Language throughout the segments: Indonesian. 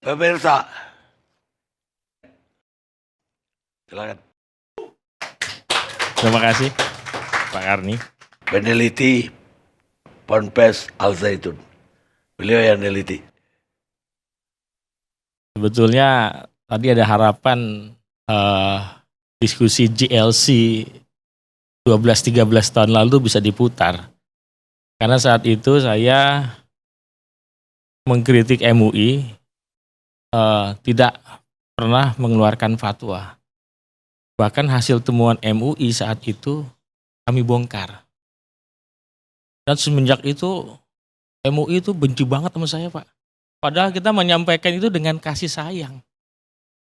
Pemirsa, silakan. Terima kasih Pak Karni. Peneliti Ponpes Al Zaitun. Beliau yang neliti. Sebetulnya tadi ada harapan diskusi GLC 12-13 tahun lalu bisa diputar. Karena saat itu saya mengkritik MUI tidak pernah mengeluarkan fatwa. Bahkan hasil temuan MUI saat itu kami bongkar. Dan semenjak itu MUI itu benci banget sama saya, Pak. Padahal kita menyampaikan itu dengan kasih sayang.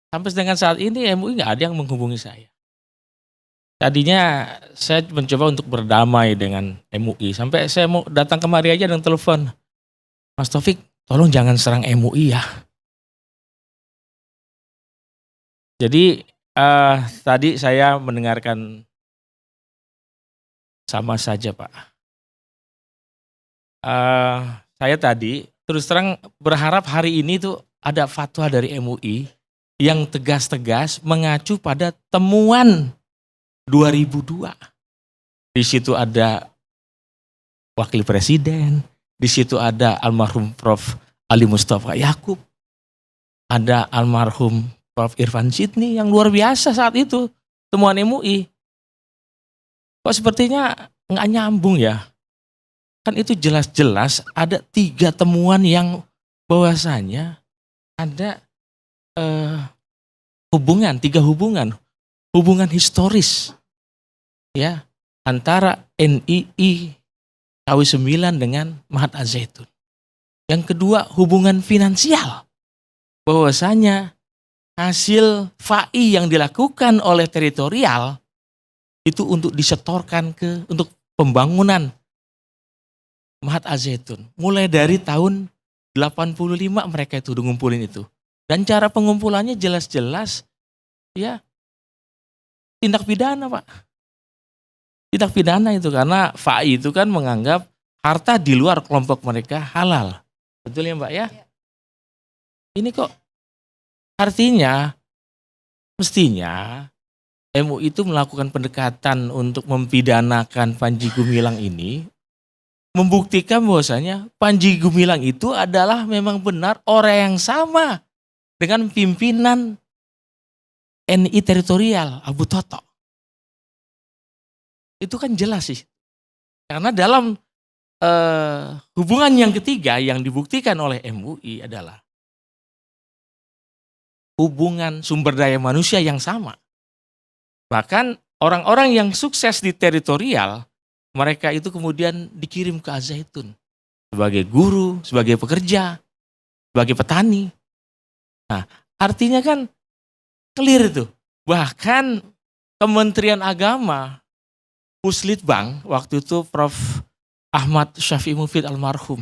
Sampai dengan saat ini MUI nggak ada yang menghubungi saya. Tadinya saya mencoba untuk berdamai dengan MUI. Sampai saya mau datang kemari aja dengan telepon. Mas Taufik, tolong jangan serang MUI ya. Jadi tadi saya mendengarkan sama saja Pak. Saya tadi terus terang berharap hari ini tuh ada fatwa dari MUI yang tegas-tegas mengacu pada temuan 2002. Di situ ada wakil presiden, di situ ada almarhum Prof. Ali Mustafa Yakub, ada almarhum Prof. Irfan Sidni yang luar biasa saat itu temuan MUI. Kok sepertinya nggak nyambung ya? Kan itu jelas-jelas ada 3 temuan yang bahwasanya ada hubungan, 3 hubungan historis ya antara NII KW9 dengan Mahat Al-Zaitun. Yang kedua hubungan finansial, bahwasanya hasil FAI yang dilakukan oleh teritorial itu untuk disetorkan untuk pembangunan Mahat Al-Zaitun. Mulai dari tahun 85 mereka itu udah ngumpulin itu. Dan cara pengumpulannya jelas-jelas ya tindak pidana, Pak. Tindak pidana itu karena FAI itu kan menganggap harta di luar kelompok mereka halal. Betul ya Mbak ya? Ini kok artinya mestinya MUI itu melakukan pendekatan untuk mempidanakan Panji Gumilang ini, membuktikan bahwasanya Panji Gumilang itu adalah memang benar orang yang sama dengan pimpinan NI teritorial Abu Toto. Itu kan jelas sih. Karena dalam hubungan yang ketiga yang dibuktikan oleh MUI adalah hubungan sumber daya manusia yang sama. Bahkan orang-orang yang sukses di teritorial, mereka itu kemudian dikirim ke Al-Zaitun sebagai guru, sebagai pekerja, sebagai petani. Nah, artinya kan clear itu. Bahkan Kementerian Agama, Puslitbang, waktu itu Prof. Ahmad Syafi'i Mufid almarhum,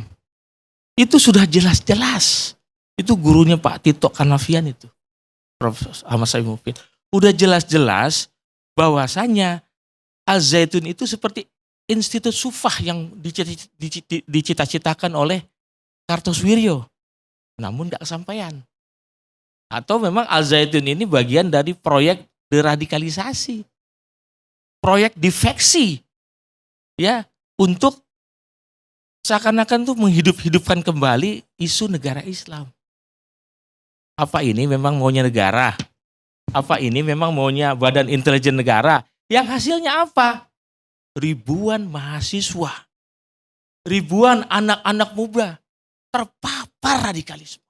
itu sudah jelas-jelas. Itu gurunya Pak Tito Kanavian itu, Prof. Ahmad Syafi'i Mufid. Udah jelas-jelas bahwasanya Al-Zaitun itu seperti institut sufah yang dicita-citakan oleh Kartosuwiryo. Namun tidak kesampaian. Atau memang Al-Zaitun ini bagian dari proyek deradikalisasi. Proyek difeksi. Ya, untuk seakan-akan tuh menghidup-hidupkan kembali isu negara Islam. Apa ini memang maunya negara? Apa ini memang maunya Badan Intelijen Negara? Yang hasilnya apa? Ribuan mahasiswa, ribuan anak-anak muda terpapar radikalisme.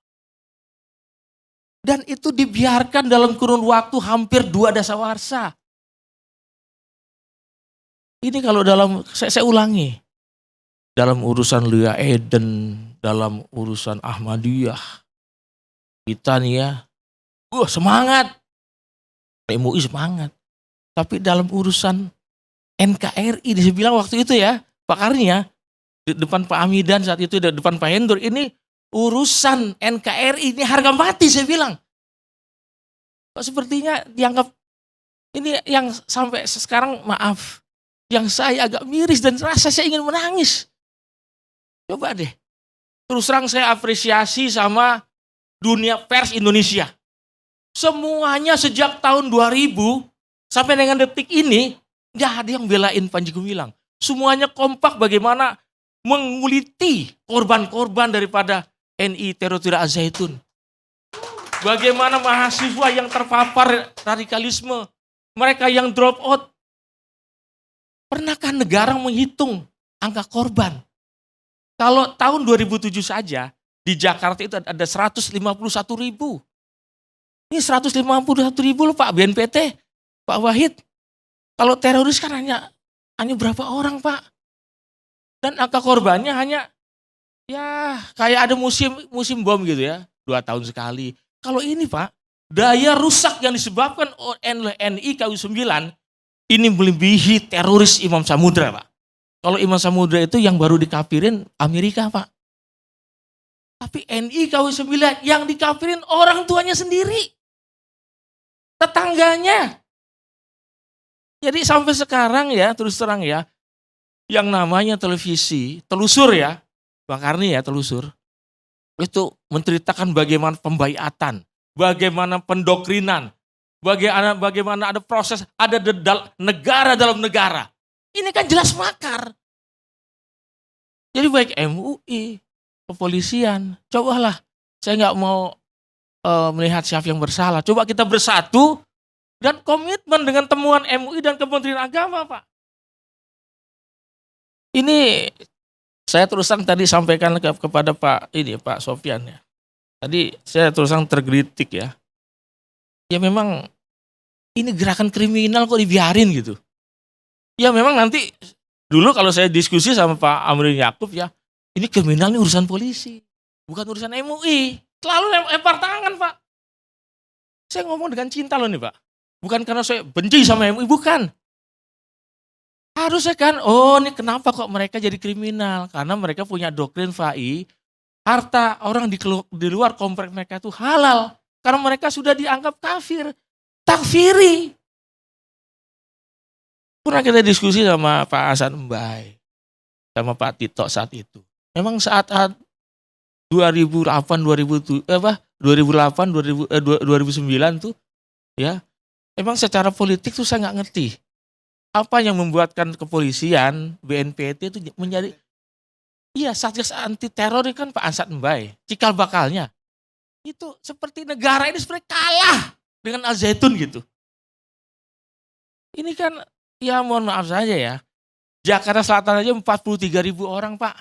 Dan itu dibiarkan dalam kurun waktu hampir 2 dasawarsa. Ini kalau saya ulangi, dalam urusan Lia Eden, dalam urusan Ahmadiyah, kita nih ya, semangat, MUI semangat. Tapi dalam urusan NKRI, dia bilang waktu itu ya, Pak Karni ya, di depan Pak Amidan saat itu, di depan Pak Hendur, ini urusan NKRI, ini harga mati saya bilang. Kok sepertinya dianggap, ini yang sampai sekarang maaf, yang saya agak miris dan rasa saya ingin menangis. Coba deh, terus terang saya apresiasi sama dunia pers Indonesia. Semuanya sejak tahun 2000 sampai dengan detik ini, nggak ada yang belain Panji Gumilang. Semuanya kompak bagaimana menguliti korban-korban daripada NI Teritorial Al-Zaitun. Bagaimana mahasiswa yang terpapar radikalisme, mereka yang drop out. Pernahkah negara menghitung angka korban? Kalau tahun 2007 saja, di Jakarta itu ada 151 ribu. Ini 151 ribu loh Pak BNPT, Pak Wahid. Kalau teroris kan hanya berapa orang Pak? Dan angka korbannya hanya ya kayak ada musim bom gitu ya, 2 tahun sekali. Kalau ini Pak, daya rusak yang disebabkan oleh NI KU9 ini melebihi teroris Imam Samudra Pak. Kalau Imam Samudra itu yang baru dikafirin Amerika Pak. Tapi NI KU9 yang dikafirin orang tuanya sendiri. Tetangganya. Jadi sampai sekarang ya, terus terang ya, yang namanya televisi, telusur ya, Bang Karni ya telusur, itu menceritakan bagaimana pembaiatan, bagaimana pendoktrinan, bagaimana ada proses, ada negara dalam negara. Ini kan jelas makar. Jadi baik MUI, kepolisian, cobalah, saya nggak mau melihat siapa yang bersalah. Coba kita bersatu dan komitmen dengan temuan MUI dan Kementerian Agama, Pak. Ini saya terus terang tadi sampaikan kepada Pak Sofyan ya. Tadi saya terus terang tergelitik ya. Ya memang ini gerakan kriminal kok dibiarin gitu. Ya memang nanti dulu kalau saya diskusi sama Pak Amrin Yakub ya, ini kriminal ini urusan polisi, bukan urusan MUI. Selalu lempar tangan Pak. Saya ngomong dengan cinta loh nih Pak. Bukan karena saya benci sama MUI, bukan. Harusnya kan, oh ini kenapa kok mereka jadi kriminal? Karena mereka punya doktrin FAI, harta orang di luar komplek mereka itu halal. Karena mereka sudah dianggap kafir, takfiri. Pernah kita diskusi sama Pak Hasan Mbai, sama Pak Tito saat itu. Memang saat 2009 tuh, ya, memang secara politik tuh saya nggak ngerti. Apa yang membuatkan kepolisian, BNPT itu menjadi, iya Satgas anti teror ini kan Pak Hasan Mbai, cikal bakalnya. Itu seperti negara ini seperti kalah dengan Al-Zaitun gitu. Ini kan, ya mohon maaf saja ya, Jakarta Selatan aja 43.000 orang Pak.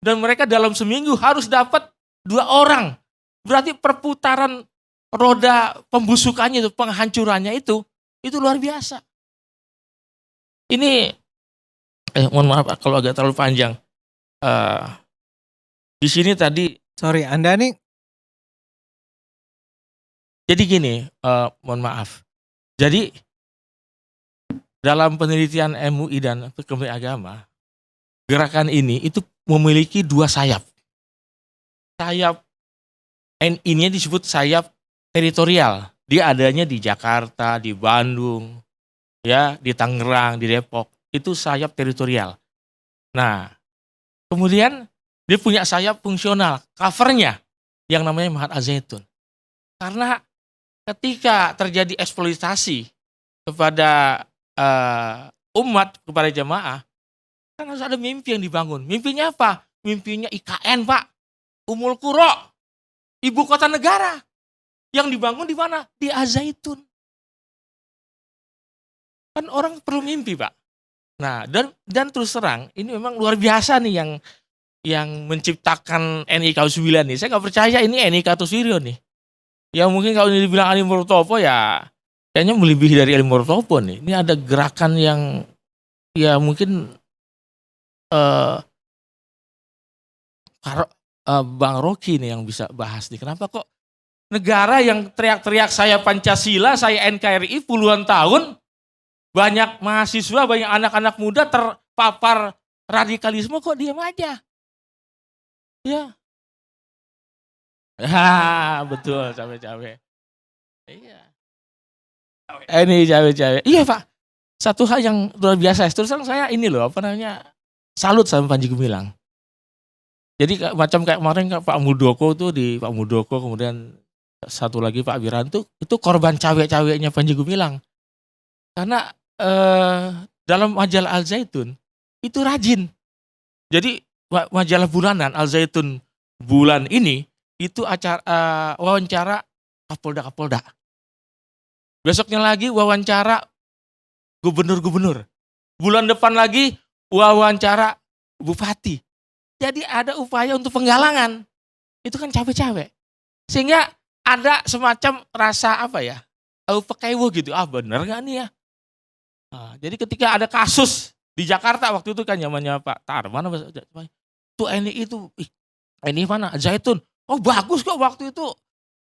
Dan mereka dalam seminggu harus dapat 2 orang. Berarti perputaran roda pembusukannya itu, penghancurannya itu luar biasa. Ini, mohon maaf Pak, kalau agak terlalu panjang. Di sini tadi, Sorry, Anda nih. jadi gini, mohon maaf. Jadi dalam penelitian MUI dan Kementerian Agama, gerakan ini itu memiliki 2 sayap. Sayap NI-nya disebut sayap teritorial. Dia adanya di Jakarta, di Bandung, ya, di Tangerang, di Depok. Itu sayap teritorial. Nah, kemudian dia punya sayap fungsional, covernya yang namanya Mahat Al-Zaitun. Karena ketika terjadi eksploitasi kepada umat, kepada jamaah, kan harus ada mimpi yang dibangun. Mimpinya apa? Mimpinya IKN Pak, Ummul Qura, ibu kota negara. Yang dibangun di mana? Di Al-Zaitun. Kan orang perlu mimpi Pak. Nah, dan terus terang ini memang luar biasa nih yang menciptakan NI KU9 nih. Saya nggak percaya ini NI Kartosuwiryo nih. Yang mungkin kalau ini dibilang Ali Murtopo ya kayaknya melebihi dari Ali Murtopo nih. Ini ada gerakan yang ya mungkin Bang Rocky nih yang bisa bahas nih. Kenapa kok negara yang teriak-teriak saya Pancasila, saya NKRI puluhan tahun, banyak mahasiswa, banyak anak-anak muda terpapar radikalisme kok diam aja. Ya. Betul, cawe-cawe. Iya. Ini cawe-cawe. Iya Pak. Satu hal yang luar biasa. Terus terang saya ini loh, salut sama Panji Gumilang. Jadi macam kayak kemarin Pak Muldoko tuh, di Pak Muldoko kemudian satu lagi Pak Wiranto itu korban cawe-caweknya Panji Gumilang. Karena dalam majalah Al Zaitun itu rajin. Jadi majalah bulanan Al Zaitun bulan ini itu acara wawancara Kapolda. Besoknya lagi wawancara gubernur-gubernur. Bulan depan lagi wawancara bupati. Jadi ada upaya untuk penggalangan. Itu kan cawe-cawe. Sehingga ada semacam rasa apa ya? Pekewo gitu. Bener gak nih ya? Nah, jadi ketika ada kasus di Jakarta waktu itu kan zamannya Pak Tarman. Tuh ini mana? Zaitun. Bagus kok waktu itu.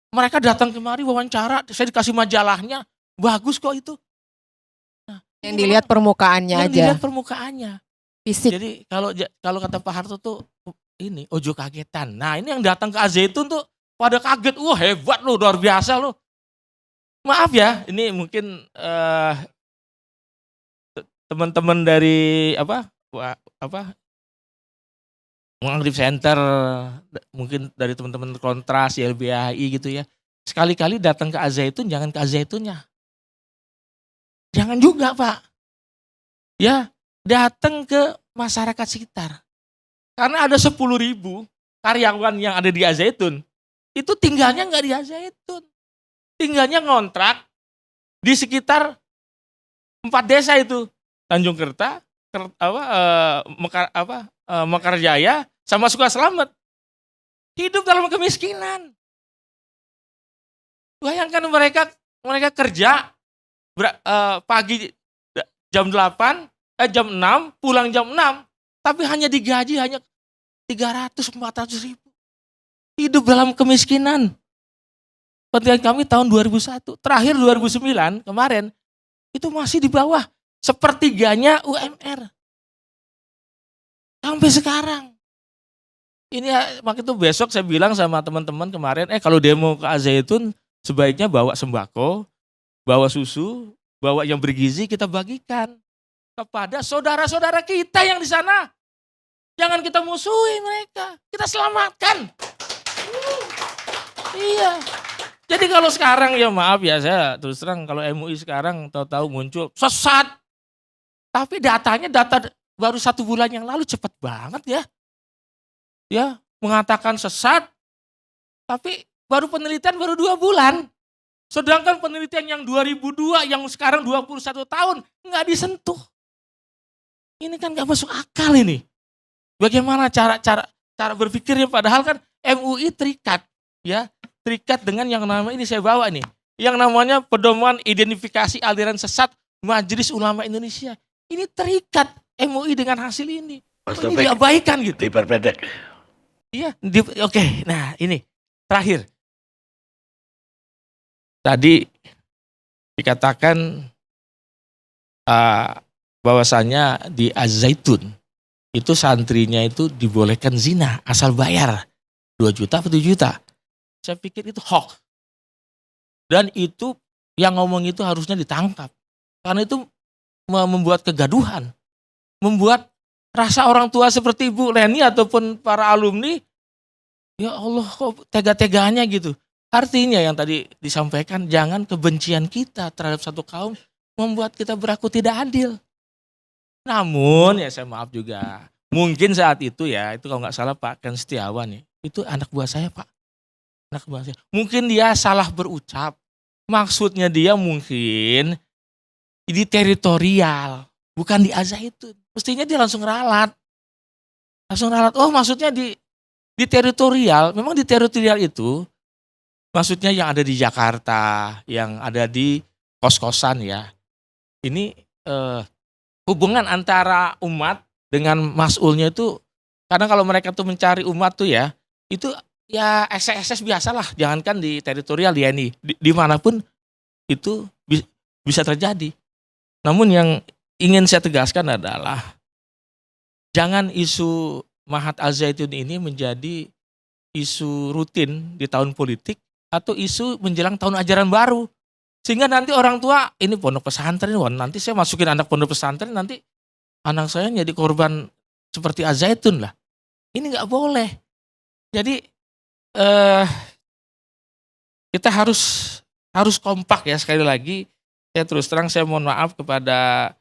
Mereka datang kemari wawancara. Saya dikasih majalahnya. Bagus kok itu. Nah, Yang dilihat permukaannya yang aja. dilihat permukaannya. Fisik. Jadi kalau kata Pak Harto tuh ini ojo kagetan. Nah ini yang datang ke Al-Zaitun tuh pada kaget. Hebat loh, luar biasa loh. Maaf ya, ini mungkin teman-teman dari Mengaktif Center, mungkin dari teman-teman Kontras, YLBHI gitu ya. Sekali-kali datang ke Al-Zaitun, jangan ke Al-Zaitunnya. Jangan juga Pak. Ya, datang ke masyarakat sekitar. Karena ada 10.000 karyawan yang ada di Al-Zaitun. Itu tinggalnya nggak di Al-Zaitun. Tinggalnya ngontrak di sekitar 4 desa itu. Tanjung Kerta, Mekarjaya, sama Sukaselamat. Hidup dalam kemiskinan. Bayangkan mereka kerja pagi jam 8, jam 6, pulang jam 6, tapi hanya digaji hanya 300-400 ribu. Hidup dalam kemiskinan. Pendidikan kami tahun 2001, terakhir 2009 kemarin, itu masih di bawah sepertiganya UMR. Sampai sekarang. Ini makanya itu besok saya bilang sama teman-teman kemarin, kalau demo ke Al-Zaitun sebaiknya bawa sembako, bawa susu, bawa yang bergizi kita bagikan kepada saudara-saudara kita yang di sana. Jangan kita musuhi mereka, kita selamatkan. Iya. Jadi kalau sekarang ya maaf ya, saya terus terang kalau MUI sekarang tahu-tahu muncul sesat. Tapi data baru 1 bulan yang lalu cepat banget ya. Ya, mengatakan sesat, tapi penelitian baru 2 bulan. Sedangkan penelitian yang 2002, yang sekarang 21 tahun, nggak disentuh. Ini kan nggak masuk akal ini. Bagaimana cara berpikirnya, padahal kan MUI terikat dengan yang namanya, ini saya bawa nih, yang namanya Pedoman Identifikasi Aliran Sesat Majelis Ulama Indonesia. Ini terikat MUI dengan hasil ini. Ini diabaikan gitu. Diperpendek. Iya, oke. Nah ini terakhir. Tadi dikatakan bahwasanya di Al-Zaitun itu santrinya itu dibolehkan zina asal bayar 2 juta atau 7 juta. Saya pikir itu hoax. Dan itu yang ngomong itu harusnya ditangkap. Karena itu membuat kegaduhan. Membuat rasa orang tua seperti Ibu Leni ataupun para alumni, ya Allah kok tega-teganya gitu. Artinya yang tadi disampaikan, jangan kebencian kita terhadap satu kaum membuat kita berlaku tidak adil. Namun ya saya maaf juga, mungkin saat itu ya, itu kalau nggak salah Pak Ken Setiawan ya, itu anak buah saya Pak. Anak buah saya. Mungkin dia salah berucap. Maksudnya dia mungkin di teritorial, bukan di Al-Zaitun. Mestinya dia langsung ralat. Maksudnya di teritorial. Memang di teritorial itu maksudnya yang ada di Jakarta, yang ada di kos-kosan ya. Ini hubungan antara umat dengan mas'ulnya itu, karena kalau mereka tuh mencari umat tuh ya, itu ya ekses biasalah. Jangankan di teritorial ya ini, dimanapun itu bisa terjadi. Namun yang ingin saya tegaskan adalah jangan isu Mahat Al-Zaitun ini menjadi isu rutin di tahun politik atau isu menjelang tahun ajaran baru. Sehingga nanti orang tua, ini pondok pesantren, nanti saya masukin anak pondok pesantren, nanti anak saya jadi korban seperti Al-Zaitun lah. Ini nggak boleh. Jadi kita harus kompak ya. Sekali lagi saya terus terang saya mohon maaf kepada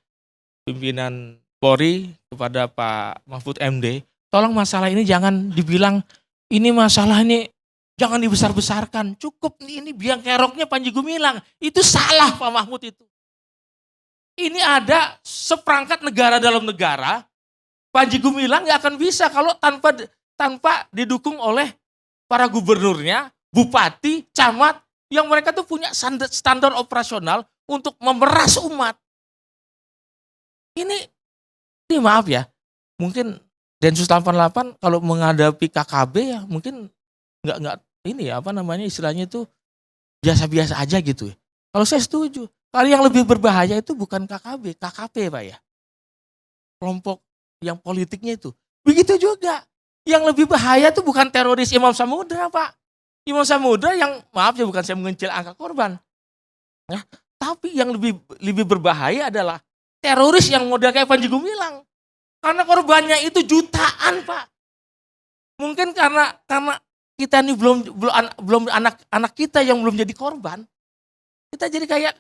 pimpinan Polri, kepada Pak Mahfud MD, tolong masalah ini jangan dibilang ini masalah ini jangan dibesar-besarkan. Cukup ini biang keroknya Panji Gumilang. Itu salah Pak Mahfud itu. Ini ada seperangkat negara dalam negara, Panji Gumilang nggak akan bisa kalau tanpa didukung oleh para gubernurnya, bupati, camat, yang mereka tuh punya standar operasional untuk memeras umat. Ini maaf ya, mungkin Densus 88 kalau menghadapi KKB ya mungkin nggak ini ya apa namanya istilahnya itu biasa-biasa aja gitu ya. Kalau saya setuju, kalau yang lebih berbahaya itu bukan KKB, KKP Pak ya. Kelompok yang politiknya itu. Begitu juga. Yang lebih bahaya itu bukan teroris Imam Samudra Pak. Imam Samudra yang maaf ya bukan saya mengencil angka korban. Nah, tapi yang lebih berbahaya adalah teroris yang model kayak Panji Gumilang. Karena korbannya itu jutaan Pak. Mungkin karena kita ini belum anak kita yang belum jadi korban. Kita jadi kayak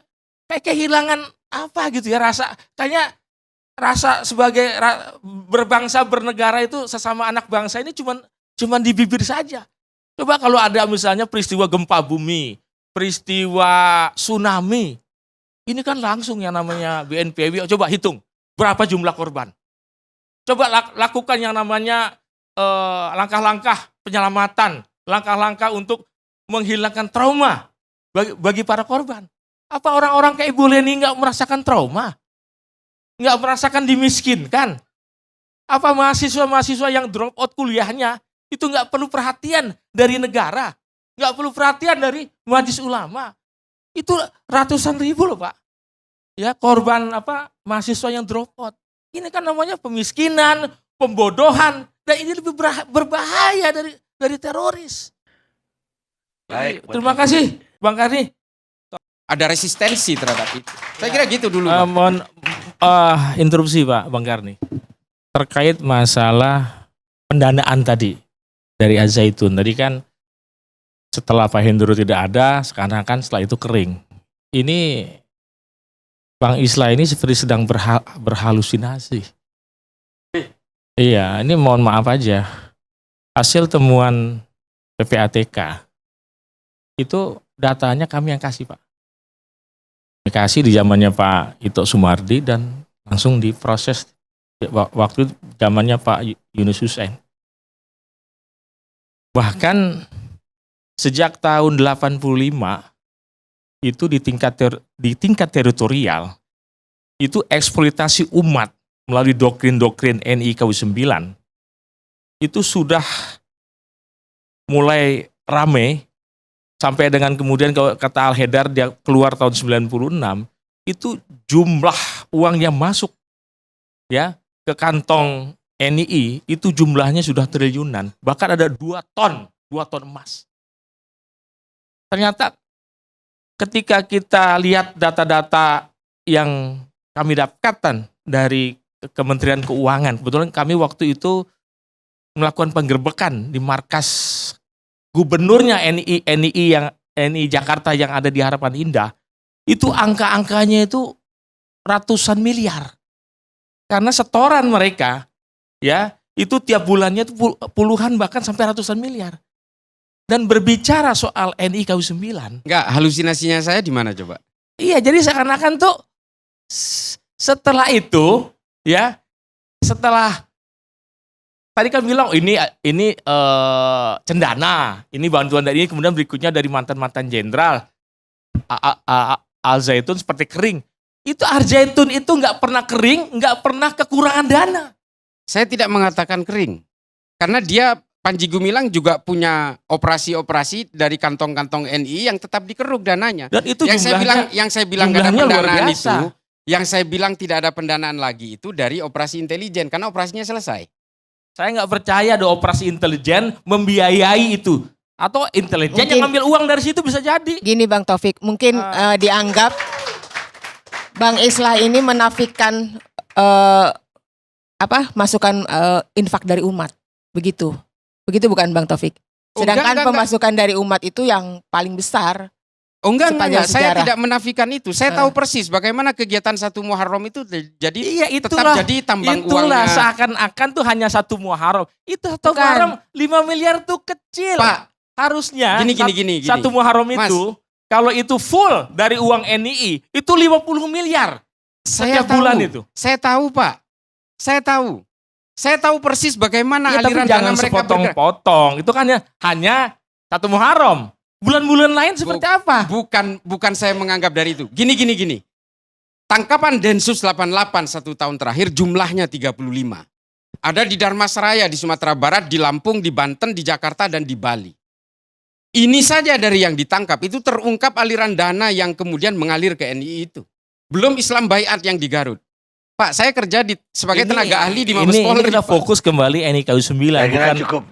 kehilangan apa gitu ya rasa sebagai berbangsa bernegara itu sesama anak bangsa ini cuman di bibir saja. Coba kalau ada misalnya peristiwa gempa bumi, peristiwa tsunami, ini kan langsung yang namanya BNPB, coba hitung berapa jumlah korban. Coba lakukan yang namanya langkah-langkah penyelamatan, langkah-langkah untuk menghilangkan trauma bagi para korban. Apa orang-orang kayak Ibu Leni nggak merasakan trauma? Nggak merasakan dimiskinkan? Apa mahasiswa-mahasiswa yang drop out kuliahnya itu nggak perlu perhatian dari negara, nggak perlu perhatian dari majelis ulama? Itu ratusan ribu loh Pak. Ya korban mahasiswa yang drop out. Ini kan namanya pemiskinan, pembodohan, dan ini lebih berbahaya dari teroris. Baik, Terima kasih Bang Karni. Ada resistensi terhadap itu. Saya kira gitu dulu. Mohon interupsi Pak Bang Karni. Terkait masalah pendanaan tadi dari Al-Zaitun. Tadi kan setelah Pak Hendro tidak ada, sekarang kan setelah itu kering. Ini Bang Islah ini seperti sedang berhalusinasi. Iya, ini mohon maaf aja. Hasil temuan PPATK itu datanya kami yang kasih Pak. Kasih di zamannya Pak Ito Sumardi dan langsung diproses waktu zamannya Pak Yunus Hussein. Bahkan sejak tahun 85 itu di tingkat teritorial itu eksploitasi umat melalui doktrin-doktrin NI KW 9 itu sudah mulai rame. Sampai dengan kemudian kalau kata Al-Haidar dia keluar tahun 96, itu jumlah uang yang masuk ya ke kantong NII itu jumlahnya sudah triliunan. Bahkan ada 2 ton emas. Ternyata ketika kita lihat data-data yang kami dapatkan dari Kementerian Keuangan, kebetulan kami waktu itu melakukan penggerbekan di markas gubernurnya NI Jakarta yang ada di Harapan Indah, itu angka-angkanya itu ratusan miliar. Karena setoran mereka ya, itu tiap bulannya itu puluhan bahkan sampai ratusan miliar. Dan berbicara soal NI KW 9. Enggak, halusinasinya saya di mana coba? Iya, jadi seakan-akan tuh setelah itu ya, setelah tadi kan bilang ini cendana, ini bantuan dari ini, kemudian berikutnya dari mantan-mantan jenderal. Al-Zaitun seperti kering. Itu Al-Zaitun itu nggak pernah kering, nggak pernah kekurangan dana. Saya tidak mengatakan kering. Karena dia Panji Gumilang juga punya operasi-operasi dari kantong-kantong NI yang tetap dikeruk dananya. Dan itu yang saya bilang nggak ada jumlahnya luar pendanaan biasa. itu, yang saya bilang tidak ada pendanaan lagi itu dari operasi intelijen karena operasinya selesai. Saya nggak percaya ada operasi intelijen membiayai itu. Atau intelijen yang ngambil uang dari situ bisa jadi. Gini Bang Taufik, mungkin dianggap Bang Islah ini menafikan masukan infak dari umat. Begitu bukan Bang Taufik? Sedangkan enggak. pemasukan dari umat itu yang paling besar. Oh enggak. Sepanjang Saya sejarah. tidak menafikan itu. Saya tahu persis bagaimana kegiatan 1 Muharram itu jadi Iya, tetap jadi tambang itulah uangnya. seakan-akan tuh hanya 1 Muharram. Itu 1 Bukan. Muharram 5 miliar tuh kecil. Pak, Harusnya gini. 1 Muharram Mas. itu kalau itu full dari uang NII itu 50 miliar Saya setiap bulan tahu. itu. Saya tahu, Pak. Saya tahu. Saya tahu persis bagaimana Ya, tapi aliran dana jangan mereka bergerak. sepotong-potong. Itu kan hanya 1 Muharram. Bulan-bulan lain seperti apa? Bukan saya menganggap dari itu. Gini. Tangkapan Densus 88 1 tahun terakhir jumlahnya 35. Ada di Dharmasraya di Sumatera Barat, di Lampung, di Banten, di Jakarta, dan di Bali. Ini saja dari yang ditangkap itu terungkap aliran dana yang kemudian mengalir ke NII itu. Belum Islam Baiat yang di Garut. Pak, saya kerja sebagai tenaga ahli di Mabes Polri. Ini kita Pak. fokus kembali NIKU 9. Saya kira Bukan, cukup.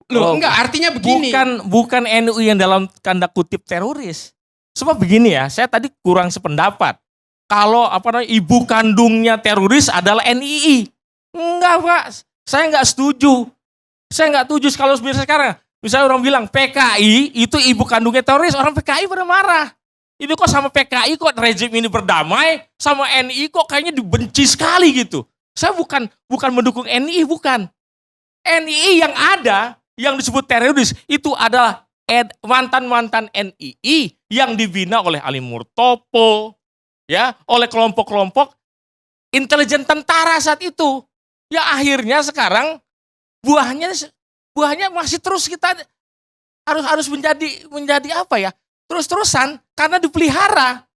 Loh, enggak, artinya begini. bukan NU yang dalam tanda kutip teroris. Sebab begini ya, saya tadi kurang sependapat. Kalau ibu kandungnya teroris adalah NII. Enggak, Pak. Saya enggak setuju. Saya enggak setuju kalau sekarang. Misalnya orang bilang PKI itu ibu kandungnya teroris, orang PKI pada marah. Ini kok sama PKI kok rezim ini berdamai, sama NII kok kayaknya dibenci sekali gitu. Saya bukan mendukung NII, bukan. NII yang ada, yang disebut teroris, itu adalah mantan-mantan NII yang dibina oleh Ali Murtopo, ya, oleh kelompok-kelompok intelijen tentara saat itu. Ya akhirnya sekarang buahnya masih terus kita harus menjadi apa ya? Terus-terusan karena dipelihara.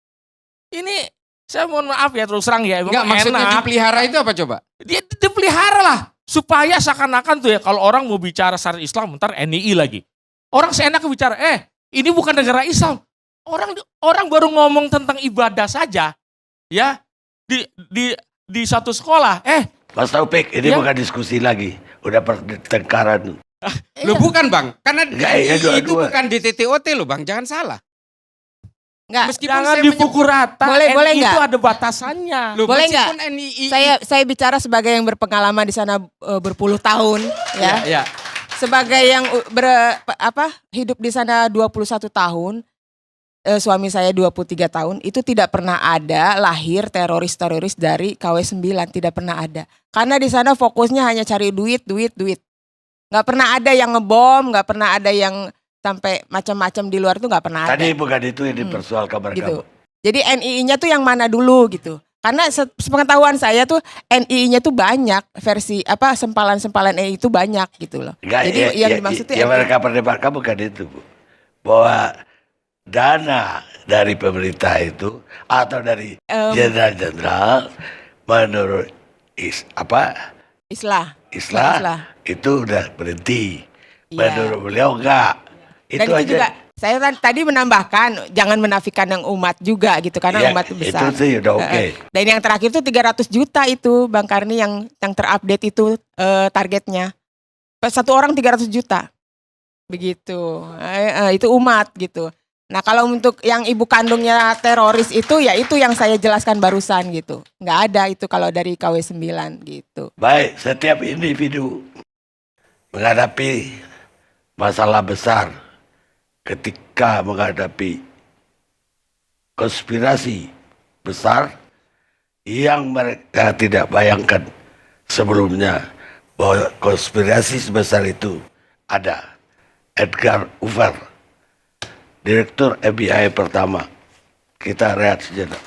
Ini saya mohon maaf ya terus terang ya. Enggak, maksudnya enak. dipelihara itu apa coba? Dia dipelihara lah supaya seakan-akan tuh ya kalau orang mau bicara syariat Islam ntar NII lagi. Orang seenaknya bicara, ini bukan negara Islam. Orang baru ngomong tentang ibadah saja ya di satu sekolah. Mas Taufik, ini Ya. bukan diskusi lagi. Udah pertengkaran. Loh bukan Bang, karena Enggak, ya, itu dua-dua. bukan DTTOT loh Bang, jangan salah. Enggak. Meskipun Jangan saya dipukul rata. Boleh NII itu nggak? ada batasannya. Loh, Boleh meskipun NII Saya bicara sebagai yang berpengalaman di sana berpuluh tahun ya. ya. Sebagai yang hidup di sana 21 tahun, suami saya 23 tahun, itu tidak pernah ada lahir teroris-teroris dari KW9, tidak pernah ada. Karena di sana fokusnya hanya cari duit. Nggak pernah ada yang ngebom, nggak pernah ada yang sampai macam-macam di luar itu nggak pernah ada. Tadi bukan itu yang dipersoalkan mereka. Gitu. Jadi NII-nya tuh yang mana dulu gitu. Karena sepengetahuan saya tuh NII-nya tuh banyak versi sempalan-sempalan NII itu banyak gitu loh. Enggak, Jadi yang dimaksud itu yang mereka perdebatkan bukan itu, Bu. Bahwa dana dari pemerintah itu atau dari jenderal-jenderal menurut Islah. Islah itu udah berhenti. Iya. Menurut beliau enggak. Dan Itu itu aja. juga saya tadi menambahkan jangan menafikan yang umat juga gitu karena Ya, umat itu besar. itu sih udah oke. Dan yang terakhir tuh 300 juta itu Bang Karni yang terupdate itu targetnya. Satu orang 300 juta. Begitu. Itu umat gitu. Nah, kalau untuk yang ibu kandungnya teroris itu ya itu yang saya jelaskan barusan gitu. Nggak ada itu kalau dari KW9 gitu. Baik, setiap individu menghadapi masalah besar ketika menghadapi konspirasi besar yang mereka tidak bayangkan sebelumnya bahwa konspirasi sebesar itu ada. Edgar Hoover, Direktur FBI pertama. Kita rehat sejenak.